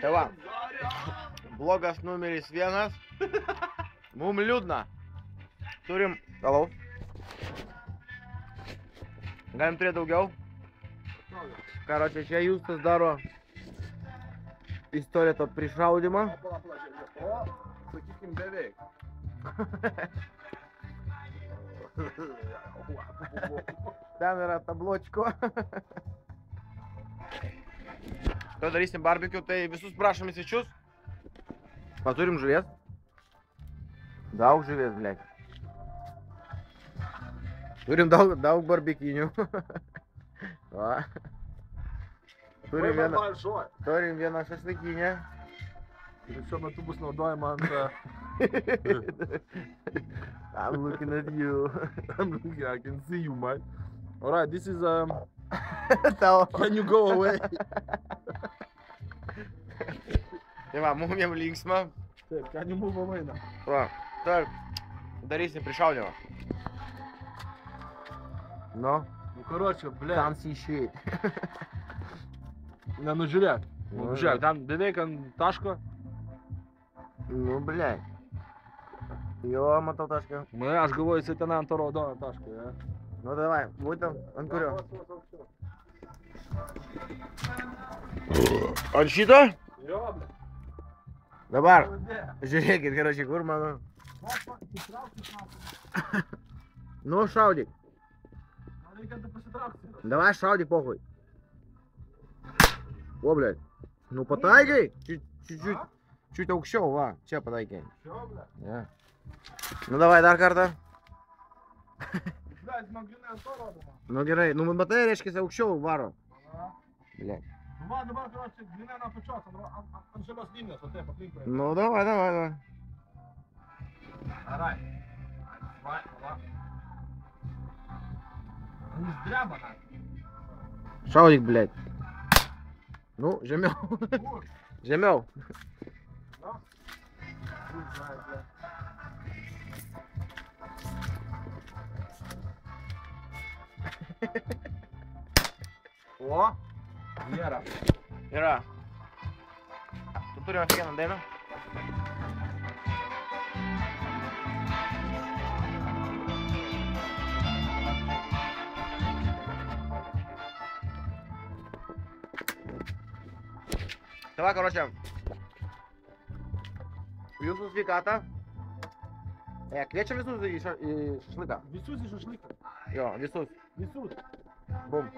Tai va, blogas numeris 1. Mum liūdna. Turim alaus. Galim turėti daugiau. Karočią, čia Justas daro pistoleto prišaudimą. O, sakykim, beveik. Ten yra tabločko. To darysim barbecue, tai visus prašom į svečius. Turim žuvies. Daug žuvies, blėk. Turim daug barbekinių. Va. Turim vieną šašlykinę. Ir šiuo metu bus naudojama ant... I'm looking at you. I can see you, man. Alright, this is Tau. Can you go away? Tai va, mum jam linksma. Taip, can you move away now? Va, tai darysim prišaudimą. Nu, Karočią, ble. fancy shit. Nu, žiūrėk. Žiūrėk, ten beveik ant taško. Nu, ble. Jo, matau tašką. Aš galvoju, jisai ten ant to raudono taško, ja. Nu, davai, būtent ant kurio? Ant šito? Jo, ble. Dabar, žiūrėkit, karočią, kur mano. Nu, šaudyk. Reikėtų pasitraukti. Давай šaudyk, pohui. O, blėt. Nu, pataikai. Čiut aukščiau, va. Čia pataikai. Šio, ble. Ja. Nu, davai, dar kartą. Ble, man grinai ant to rodoma. Nu, gerai. Nu, matai, reiškia, aukščiau varo. Aha. Blėt. Nu, man dabar, karočią, grinai ant pačios, ant žalios linijos, o taip, aplinkui. Nu, davai. Arai. Va, va. Jis dreba, na. Šaudyk, blėt. Nu, žemiau. Žemiau. No. Ble. O, nėra. Yra. Tu turim vieną dainą? Tai va, karočią. Jūsų sveikatą. Kviečiam visus į šašlyką. Visus į šašlyką. Jo, visus. Visus. Bum.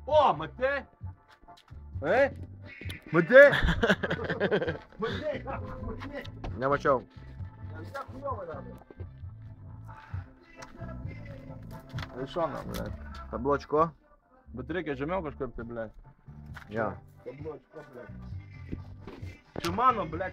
O, matei? Ei? Matei? Matei? Nemačiau. Vis tiek kujovai davė. Iš šono, ble. Tabločko. Bet reikia žemiau kažkaip tai, ble. Jo. Tabločko, ble. Čia mano, ble.